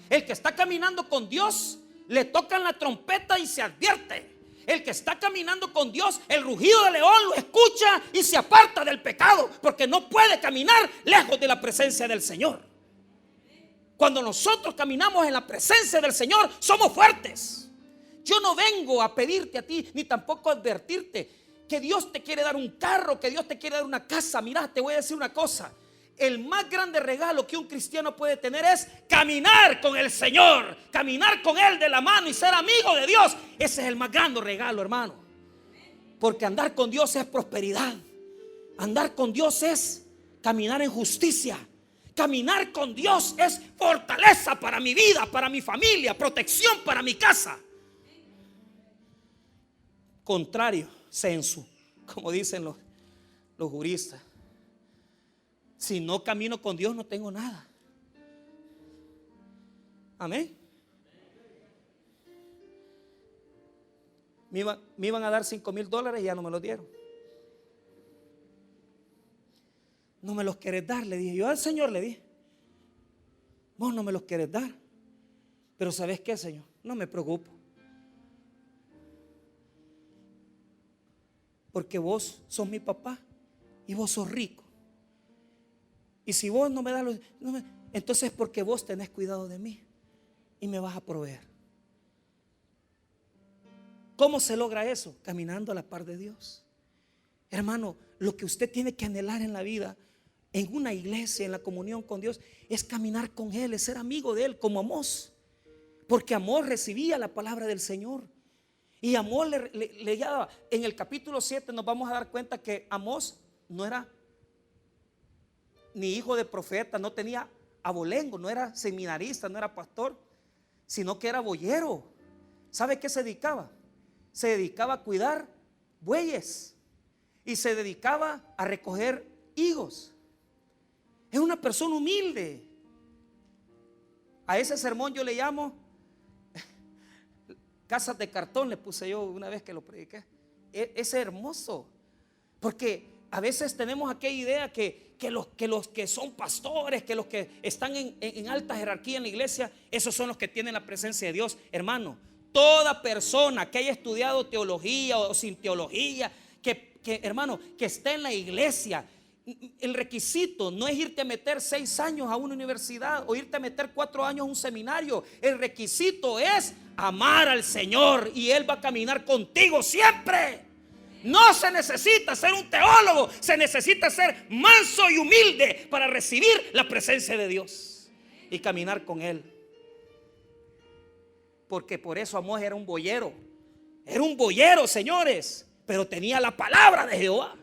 El que está caminando con Dios le tocan la trompeta y se advierte. El que está caminando con Dios, el rugido del león lo escucha y se aparta del pecado, porque no puede caminar lejos de la presencia del Señor. Cuando nosotros caminamos en la presencia del Señor, somos fuertes. Yo no vengo a pedirte a ti, ni tampoco a advertirte que Dios te quiere dar un carro, que Dios te quiere dar una casa. Mira, te voy a decir una cosa. El más grande regalo que un cristiano puede tener es caminar con el Señor, caminar con Él de la mano y ser amigo de Dios. Ese es el más grande regalo, hermano. Porque andar con Dios es prosperidad. Andar con Dios es caminar en justicia. Caminar con Dios es fortaleza para mi vida, para mi familia, protección para mi casa. Contrario, sensu, como dicen los juristas. Si no camino con Dios, no tengo nada. Amén. Me iban a dar $5,000 y ya no me los dieron. No me los querés dar, le dije yo al Señor, le dije, vos no me los querés dar. Pero ¿sabes qué, Señor? No me preocupo, porque vos sos mi papá y vos sos rico. Y si vos no me das entonces porque vos tenés cuidado de mí y me vas a proveer. ¿Cómo se logra eso? Caminando a la par de Dios. Hermano, lo que usted tiene que anhelar en la vida, en una iglesia, en la comunión con Dios, es caminar con Él, es ser amigo de Él, como Amós. Porque Amós recibía la palabra del Señor. Y Amós le daba. En el capítulo 7 nos vamos a dar cuenta que Amós no era ni hijo de profeta, no tenía abolengo, no era seminarista, no era pastor, sino que era boyero. ¿Sabe qué se dedicaba? Se dedicaba a cuidar bueyes y se dedicaba a recoger higos. Es una persona humilde. A ese sermón yo le llamo casas de cartón, le puse yo una vez que lo prediqué. Es hermoso, porque a veces tenemos aquella idea que los que son pastores, que los que están en alta jerarquía en la iglesia, esos son los que tienen la presencia de Dios. Hermano, toda persona que haya estudiado teología o sin teología, hermano, que esté en la iglesia, el requisito no es irte a meter 6 años a una universidad o irte a meter 4 años a un seminario. El requisito es amar al Señor y Él va a caminar contigo siempre. No se necesita ser un teólogo, se necesita ser manso y humilde para recibir la presencia de Dios y caminar con Él. Porque por eso Amós era un boyero. Era un boyero, señores, pero tenía la palabra de Jehová.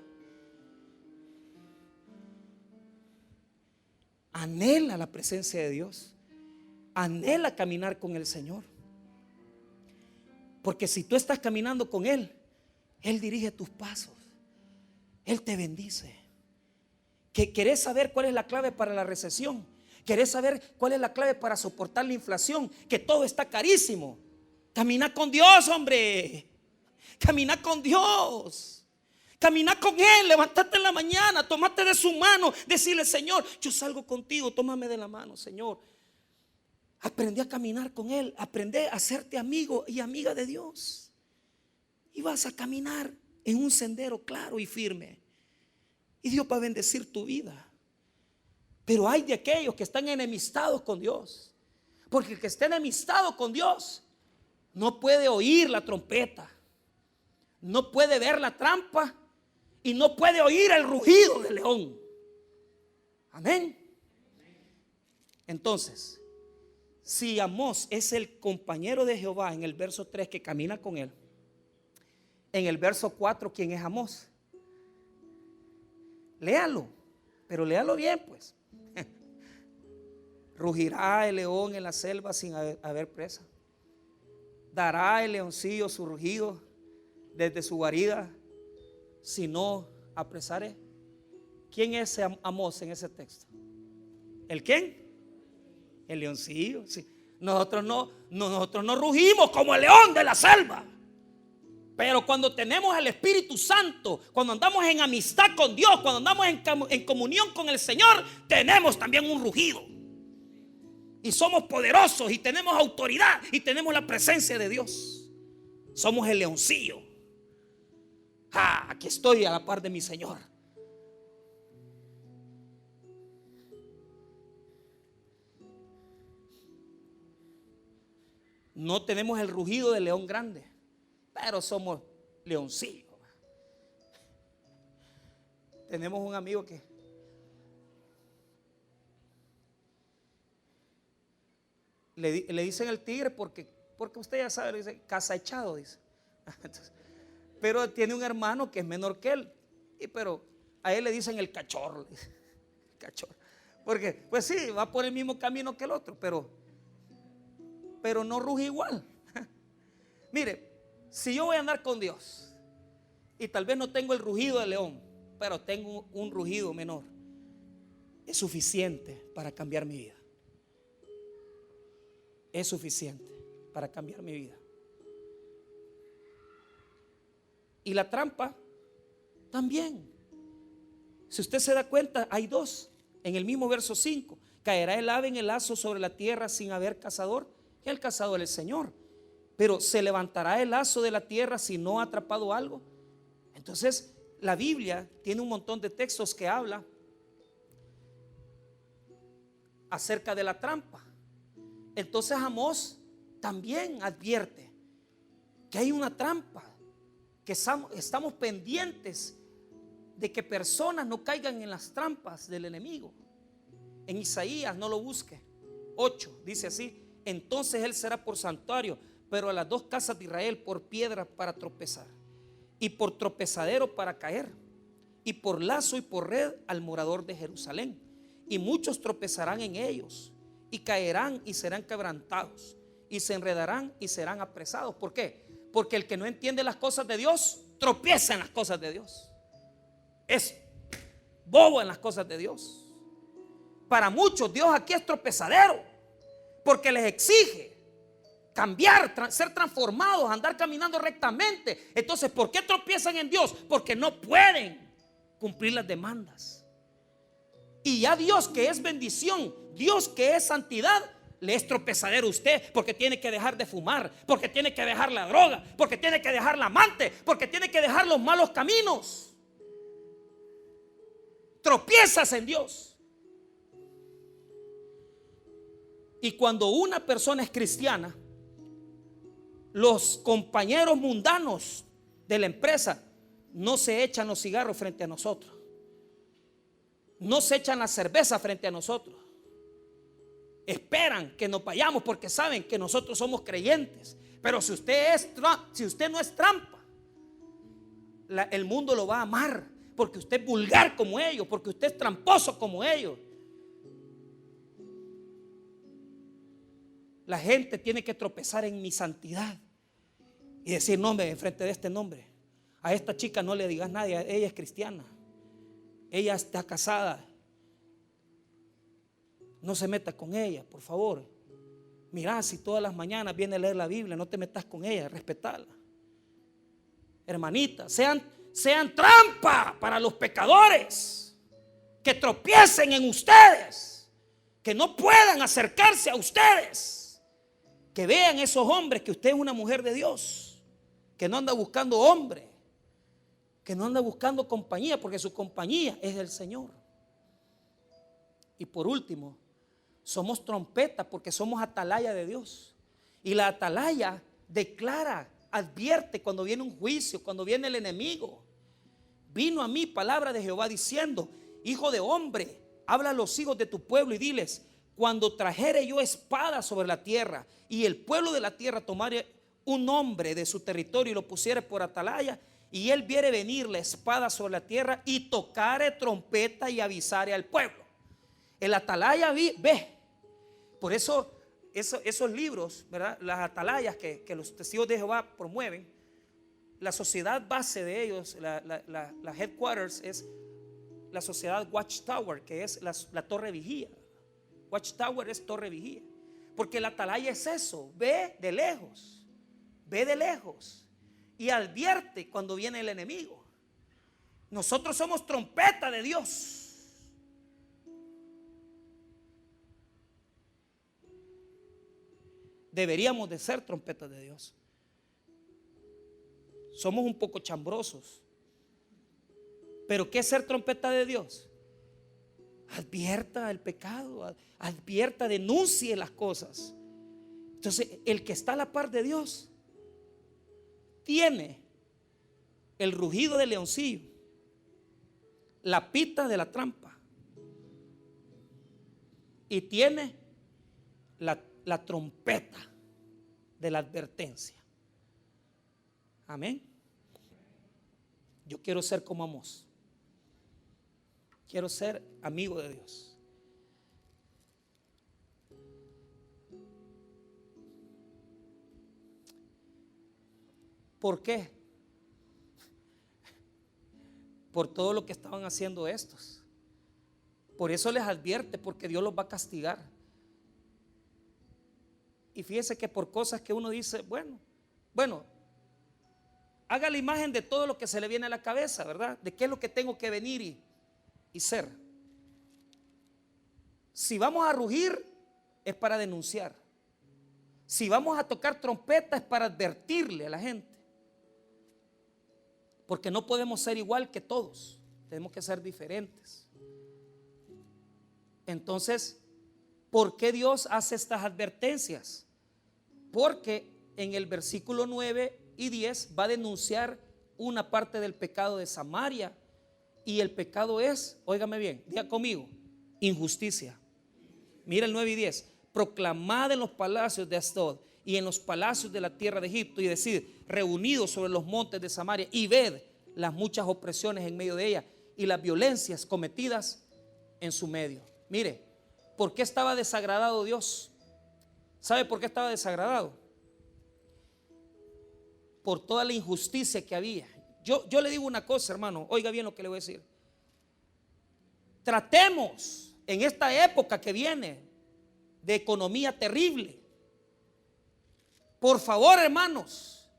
Anhela la presencia de Dios. Anhela caminar con el Señor. Porque si tú estás caminando con Él, Él dirige tus pasos. Él te bendice. ¿Querés saber cuál es la clave para la recesión? ¿Querés saber cuál es la clave para soportar la inflación? Que todo está carísimo. Camina con Dios, hombre. Camina con Dios. Camina con Él, levántate en la mañana, tómate de su mano, decirle: Señor, yo salgo contigo, tómame de la mano, Señor. Aprendí a caminar con Él, aprendí a hacerte amigo y amiga de Dios. Y vas a caminar en un sendero claro y firme. Y Dios va a bendecir tu vida. Pero hay de aquellos que están enemistados con Dios. Porque el que está enemistado con Dios no puede oír la trompeta, no puede ver la trampa y no puede oír el rugido del león. Amén. Entonces, si Amós es el compañero de Jehová en el verso 3 que camina con él, en el verso 4, ¿quién es Amós? Léalo, pero léalo bien pues. Rugirá el león en la selva sin haber presa. Dará el leoncillo su rugido desde su guarida si no apresare. ¿Quién es Amós en ese texto? ¿El quién? El leoncillo. Sí. Nosotros no rugimos como el león de la selva. Pero cuando tenemos el Espíritu Santo, cuando andamos en amistad con Dios, cuando andamos en comunión con el Señor, tenemos también un rugido. Y somos poderosos y tenemos autoridad y tenemos la presencia de Dios. Somos el leoncillo. Aquí estoy a la par de mi Señor. No tenemos el rugido del león grande, pero somos leoncillos. Tenemos un amigo que le dicen el tigre porque usted ya sabe, le dice caza echado, dice. Entonces, pero tiene un hermano que es menor que él, pero a él le dicen el cachorro, dice. Cachorro. Porque pues sí, va por el mismo camino que el otro, pero no ruge igual. Mire, si yo voy a andar con Dios y tal vez no tengo el rugido del león, pero tengo un rugido menor, es suficiente para cambiar mi vida. Es suficiente para cambiar mi vida. Y la trampa también. Si usted se da cuenta, hay dos. En el mismo verso 5, caerá el ave en el lazo sobre la tierra sin haber cazador. El cazador es el Señor. Pero se levantará el lazo de la tierra si no ha atrapado algo. Entonces la Biblia tiene un montón de textos que habla acerca de la trampa. Entonces Amós también advierte que hay una trampa, que estamos pendientes de que personas no caigan en las trampas del enemigo. En Isaías, no lo busque, 8 dice así: entonces él será por santuario, pero a las dos casas de Israel por piedra para tropezar, y por tropezadero para caer, y por lazo y por red al morador de Jerusalén. Y muchos tropezarán en ellos, y caerán y serán quebrantados, y se enredarán y serán apresados. ¿Por qué? Porque el que no entiende las cosas de Dios tropieza en las cosas de Dios. Es bobo en las cosas de Dios. Para muchos Dios aquí es tropezadero, porque les exige cambiar, ser transformados, andar caminando rectamente. Entonces, ¿por qué tropiezan en Dios? Porque no pueden cumplir las demandas. Y ya Dios, que es bendición, Dios que es santidad, le es tropezadero a usted, porque tiene que dejar de fumar, porque tiene que dejar la droga, porque tiene que dejar la amante, porque tiene que dejar los malos caminos. Tropiezas en Dios. Y cuando una persona es cristiana, los compañeros mundanos de la empresa no se echan los cigarros frente a nosotros, no se echan la cerveza frente a nosotros. Esperan que nos vayamos porque saben que nosotros somos creyentes. Pero si usted no es trampa, el mundo lo va a amar, porque usted es vulgar como ellos, porque usted es tramposo como ellos. La gente tiene que tropezar en mi santidad y decir: no, hombre, enfrente de este nombre, a esta chica no le digas nada, ella es cristiana, ella está casada, no se meta con ella, por favor. Mira, si todas las mañanas viene a leer la Biblia, no te metas con ella, respetarla. Hermanita, sean trampa para los pecadores, que tropiecen en ustedes, que no puedan acercarse a ustedes. Que vean esos hombres que usted es una mujer de Dios, que no anda buscando hombre, que no anda buscando compañía, porque su compañía es el Señor. Y por último, somos trompeta porque somos atalaya de Dios. Y la atalaya declara, advierte cuando viene un juicio, cuando viene el enemigo. vino a mí palabra de Jehová diciendo: hijo de hombre, habla a los hijos de tu pueblo y diles: cuando trajere yo espada sobre la tierra y el pueblo de la tierra tomare un hombre de su territorio y lo pusiere por atalaya, y él viere venir la espada sobre la tierra y tocare trompeta y avisare al pueblo. El atalaya ve. Por eso esos libros, ¿verdad? Las atalayas que los testigos de Jehová promueven, la sociedad base de ellos, la headquarters, es la sociedad Watchtower, que es la torre vigía. Watchtower es torre vigía, porque la atalaya es eso: ve de lejos y advierte cuando viene el enemigo. Nosotros somos trompeta de Dios. Deberíamos de ser trompetas de Dios. Somos un poco chambrosos, pero ¿qué es ser trompeta de Dios? Advierta el pecado, advierta, denuncie las cosas. Entonces, el que está a la par de Dios tiene el rugido del leoncillo, la pita de la trampa, y tiene la trompeta de la advertencia. Amén. Yo quiero ser como Amós. Quiero ser amigo de Dios. ¿Por qué? Por todo lo que estaban haciendo estos. Por eso les advierte, porque Dios los va a castigar. Y fíjese que por cosas que uno dice, bueno, haga la imagen de todo lo que se le viene a la cabeza, ¿verdad? De qué es lo que tengo que venir y ser. Si vamos a rugir, es para denunciar. Si vamos a tocar trompeta, es para advertirle a la gente. Porque no podemos ser igual que todos, tenemos que ser diferentes. Entonces, ¿por qué Dios hace estas advertencias? Porque en el versículo 9 y 10 va a denunciar una parte del pecado de Samaria. Y el pecado es, óigame bien, diga conmigo, injusticia. Mira el 9 y 10: proclamad en los palacios de Asdod y en los palacios de la tierra de Egipto, y decid, reunidos sobre los montes de Samaria, y ved las muchas opresiones en medio de ella y las violencias cometidas en su medio. Mire, ¿por qué estaba desagradado Dios? ¿Sabe por qué estaba desagradado? Por toda la injusticia que había. Yo le digo una cosa, hermano, oiga bien lo que le voy a decir. Tratemos en esta época que viene de economía terrible, por favor, hermanos,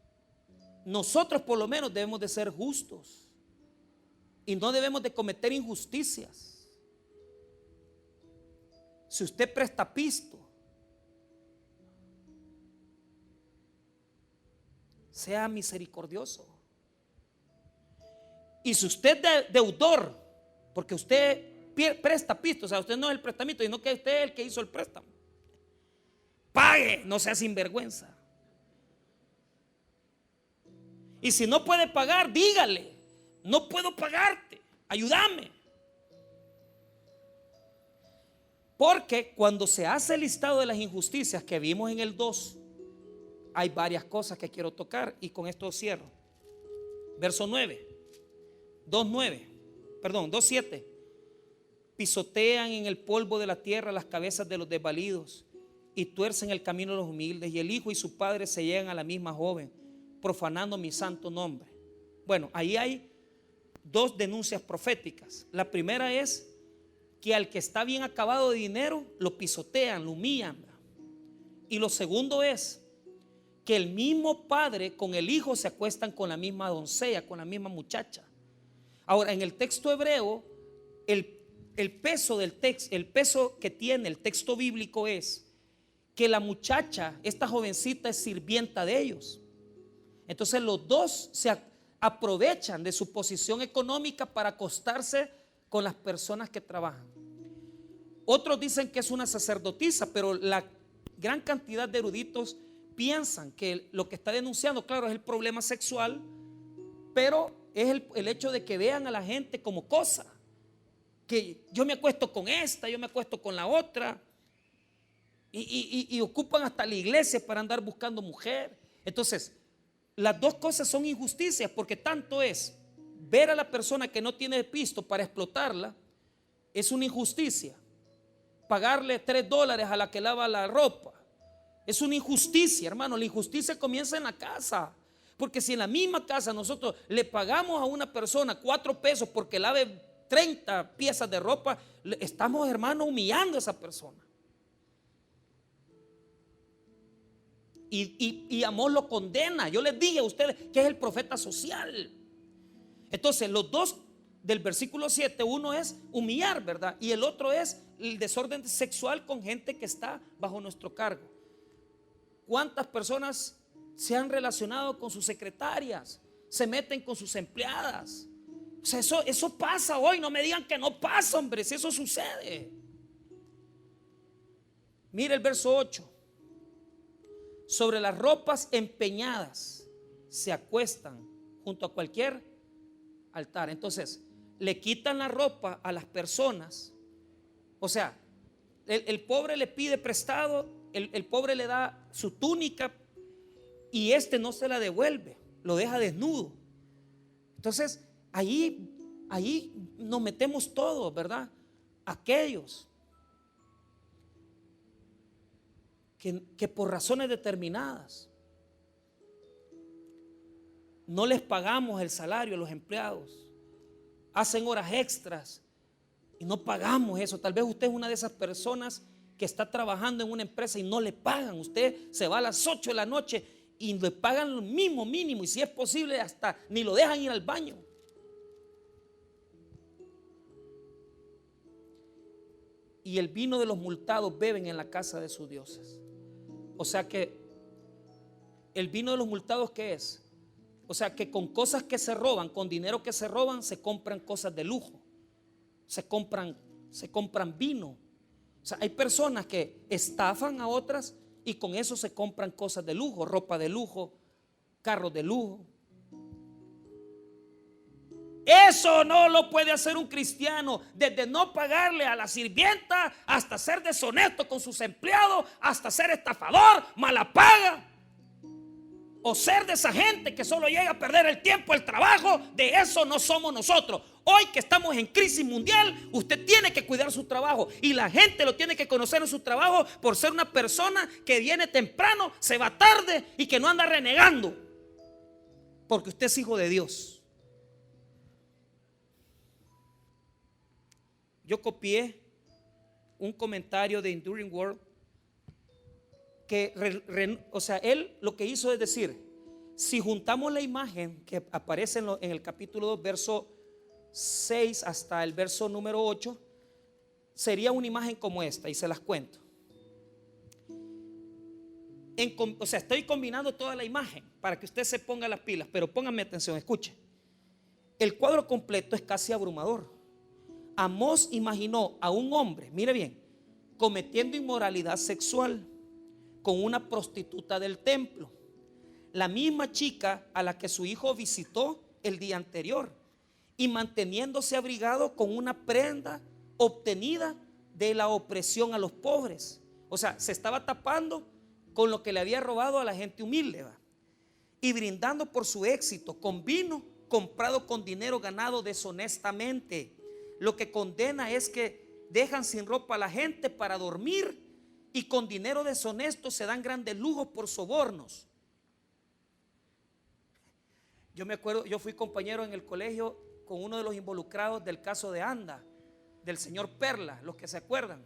nosotros por lo menos debemos de ser justos y no debemos de cometer injusticias. Si usted presta pisto, sea misericordioso. Y si usted es deudor, porque usted presta pisto, o sea, usted no es el prestamito, sino que usted es el que hizo el préstamo, pague, no sea sinvergüenza. Y si no puede pagar, dígale: no puedo pagarte, ayúdame. Porque cuando se hace el listado de las injusticias que vimos en el 2, hay varias cosas que quiero tocar, y con esto cierro. Verso 9, 2:7: pisotean en el polvo de la tierra las cabezas de los desvalidos y tuercen el camino de los humildes, y el hijo y su padre se llegan a la misma joven, profanando mi santo nombre. Bueno, ahí hay dos denuncias proféticas. La primera es que al que está bien acabado de dinero lo pisotean, lo humillan. Y lo segundo es que el mismo padre con el hijo se acuestan con la misma doncella, con la misma muchacha. Ahora, en el texto hebreo, el peso del texto, el peso que tiene el texto bíblico es que la muchacha, esta jovencita, es sirvienta de ellos. Entonces los dos se aprovechan de su posición económica para acostarse con las personas que trabajan. Otros dicen que es una sacerdotisa, pero la gran cantidad de eruditos piensan que lo que está denunciando, claro, es el problema sexual, pero es el hecho de que vean a la gente como cosa. Que yo me acuesto con esta, yo me acuesto con la otra. Y ocupan hasta la iglesia para andar buscando mujer. Entonces, las dos cosas son injusticias, porque tanto es ver a la persona que no tiene pisto para explotarla, es una injusticia. Pagarle $3 a la que lava la ropa es una injusticia, hermano. La injusticia comienza en la casa. Porque si en la misma casa nosotros le pagamos a una persona 4 pesos porque lave 30 piezas de ropa, estamos, hermano, humillando a esa persona. Y Amós lo condena. Yo les dije a ustedes que es el profeta social. Entonces los dos del versículo 7, uno es humillar, ¿verdad? Y el otro es el desorden sexual con gente que está bajo nuestro cargo. ¿Cuántas personas se han relacionado con sus secretarias? Se meten con sus empleadas. O sea, eso pasa hoy. No me digan que no pasa, hombre, si eso sucede. Mire el verso 8. Sobre las ropas empeñadas se acuestan junto a cualquier altar. Entonces, le quitan la ropa a las personas. O sea, el pobre le pide prestado, el pobre le da su túnica y no se la devuelve, lo deja desnudo. Entonces, ahí nos metemos todos, ¿verdad? Aquellos que por razones determinadas no les pagamos el salario a los empleados, hacen horas extras y no pagamos eso. Tal vez usted es una de esas personas que está trabajando en una empresa y no le pagan. Usted se va a las 8 de la noche y le pagan lo mismo mínimo, y si es posible hasta ni lo dejan ir al baño. Y el vino de los multados beben en la casa de sus dioses. O sea que el vino de los multados, ¿qué es? O sea que con cosas que se roban, con dinero que se roban, se compran cosas de lujo. Se compran vino. O sea, hay personas que estafan a otras y con eso se compran cosas de lujo, ropa de lujo, carros de lujo. Eso no lo puede hacer un cristiano, desde no pagarle a la sirvienta hasta ser deshonesto con sus empleados, hasta ser estafador, mala paga, o ser de esa gente que solo llega a perder el tiempo, el trabajo. De eso no somos nosotros. Hoy que estamos en crisis mundial, usted tiene que cuidar su trabajo y la gente lo tiene que conocer en su trabajo por ser una persona que viene temprano, se va tarde y que no anda renegando, porque usted es hijo de Dios. Yo copié un comentario de Enduring Word que, él lo que hizo es decir, si juntamos la imagen que aparece en el capítulo 2, verso 6 hasta el verso número 8, sería una imagen como esta, y se las cuento. Estoy combinando toda la imagen para que usted se ponga las pilas, pero pónganme atención, escuche. El cuadro completo es casi abrumador. Amós imaginó a un hombre, mire bien, cometiendo inmoralidad sexual con una prostituta del templo, la misma chica a la que su hijo visitó el día anterior, y manteniéndose abrigado con una prenda obtenida de la opresión a los pobres. O sea, se estaba tapando con lo que le había robado a la gente humilde, ¿va? Y brindando por su éxito con vino comprado con dinero ganado deshonestamente. Lo que condena es que dejan sin ropa a la gente para dormir y con dinero deshonesto se dan grandes lujos por sobornos. Yo me acuerdo, yo fui compañero en el colegio con uno de los involucrados del caso de Anda, del señor Perla, los que se acuerdan.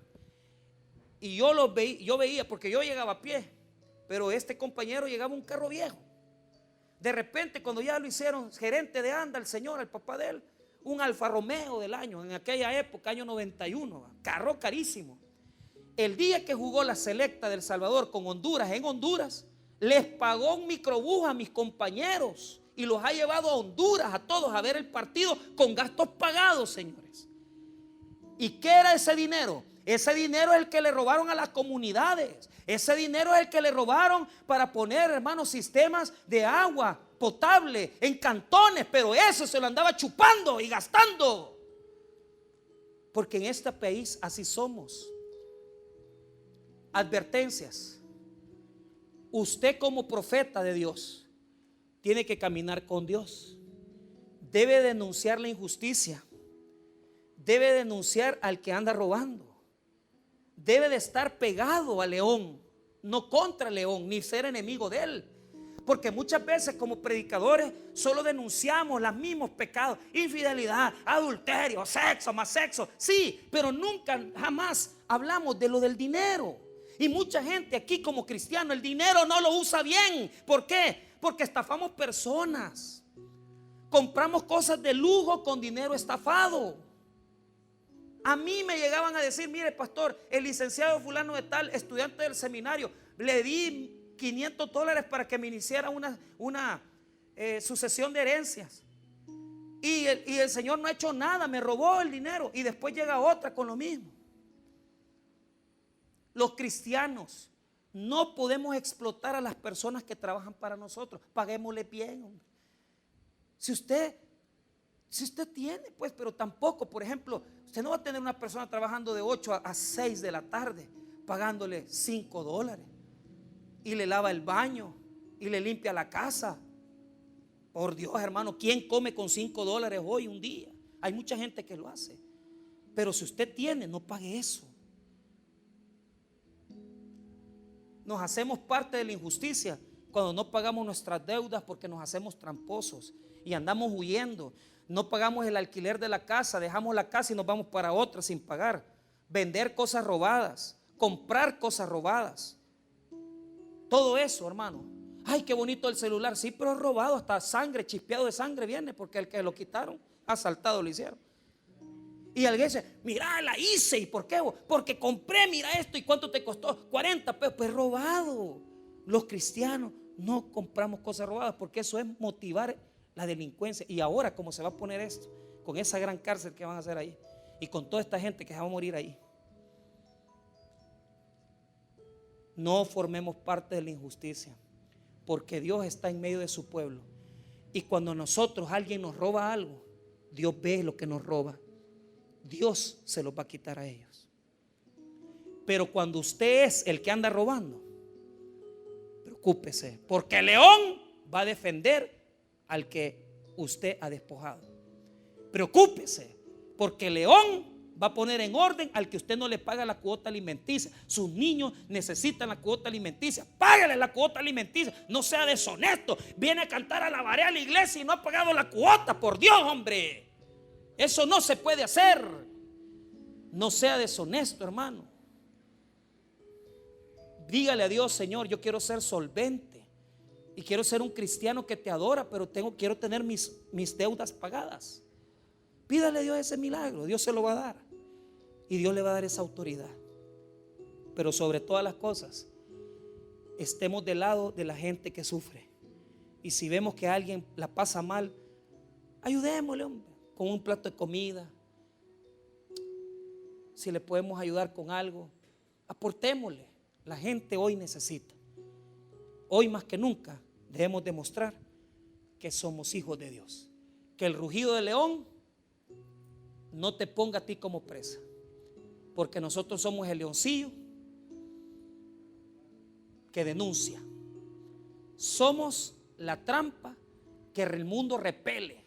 Y yo veía, porque yo llegaba a pie, pero este compañero llegaba en un carro viejo. De repente, cuando ya lo hicieron gerente de Anda, el señor, el papá de él, un Alfa Romeo del año, en aquella época, año 91, carro carísimo. El día que jugó la selecta del Salvador con Honduras, en Honduras, les pagó un microbús a mis compañeros y los ha llevado a Honduras, a todos, a ver el partido con gastos pagados, señores. ¿Y qué era ese dinero? Ese dinero es el que le robaron a las comunidades. Ese dinero es el que le robaron para poner, hermanos, sistemas de agua potable en cantones, pero eso se lo andaba chupando y gastando. Porque en este país así somos. Advertencias. Usted como profeta de Dios tiene que caminar con Dios. Debe denunciar la injusticia. Debe denunciar al que anda robando. Debe de estar pegado al león, no contra el león, ni ser enemigo de él. Porque muchas veces como predicadores solo denunciamos los mismos pecados: infidelidad, adulterio, sexo, más sexo. Sí, pero nunca, jamás hablamos de lo del dinero. Y mucha gente aquí como cristiano el dinero no lo usa bien. ¿Por qué? Porque estafamos personas. Compramos cosas de lujo con dinero estafado. A mí me llegaban a decir: mire, pastor, el licenciado fulano de tal, estudiante del seminario, le di $500 para que me iniciara una sucesión de herencias. Y el Señor no ha hecho nada, me robó el dinero. Y después llega otra con lo mismo. Los cristianos no podemos explotar a las personas que trabajan para nosotros. Paguémosle bien, hombre. Si usted tiene, pues, pero tampoco, por ejemplo, usted no va a tener una persona trabajando de 8 a 6 de la tarde pagándole $5 y le lava el baño y le limpia la casa. Por Dios, hermano, ¿quién come con $5 hoy un día? Hay mucha gente que lo hace. Pero si usted tiene, no pague eso. Nos hacemos parte de la injusticia cuando no pagamos nuestras deudas, porque nos hacemos tramposos y andamos huyendo. No pagamos el alquiler de la casa, dejamos la casa y nos vamos para otra sin pagar. Vender cosas robadas, comprar cosas robadas. Todo eso, hermano. Ay, qué bonito el celular. Sí, pero es robado, hasta sangre, chispeado de sangre viene, porque el que lo quitaron, asaltado lo hicieron. Y alguien dice: mira, la hice. ¿Y por qué? Porque compré, mira esto. ¿Y cuánto te costó? 40 pesos. Pues robado. Los cristianos no compramos cosas robadas, porque eso es motivar la delincuencia. Y ahora, ¿cómo se va a poner esto? Con esa gran cárcel que van a hacer ahí, y con toda esta gente que se va a morir ahí. No formemos parte de la injusticia, porque Dios está en medio de su pueblo. Y cuando alguien nos roba algo, Dios ve lo que nos roba. Dios se los va a quitar a ellos. Pero cuando usted es el que anda robando, preocúpese, porque el león va a defender al que usted ha despojado. Preocúpese, porque el león va a poner en orden al que usted no le paga la cuota alimenticia. Sus niños necesitan la cuota alimenticia. Págale la cuota alimenticia. No sea deshonesto. Viene a cantar alabaré a la iglesia y no ha pagado la cuota. Por Dios, hombre. Eso no se puede hacer. No sea deshonesto, hermano. Dígale a Dios: Señor, yo quiero ser solvente y quiero ser un cristiano que te adora, pero quiero tener mis deudas pagadas. Pídale a Dios ese milagro. Dios se lo va a dar. Y Dios le va a dar esa autoridad. Pero sobre todas las cosas, estemos del lado de la gente que sufre. Y si vemos que alguien la pasa mal, ayudémosle, hombre, con un plato de comida. Si le podemos ayudar con algo, aportémosle. La gente hoy necesita. Hoy más que nunca debemos demostrar que somos hijos de Dios. Que el rugido del león no te ponga a ti como presa, porque nosotros somos el leoncillo que denuncia. Somos la trampa que el mundo repele,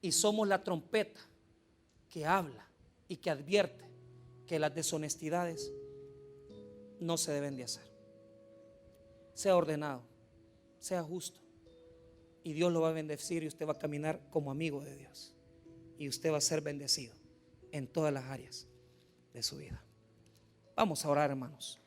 y somos la trompeta que habla y que advierte que las deshonestidades no se deben de hacer. Sea ordenado, sea justo, y Dios lo va a bendecir, y usted va a caminar como amigo de Dios, y usted va a ser bendecido en todas las áreas de su vida. Vamos a orar, hermanos.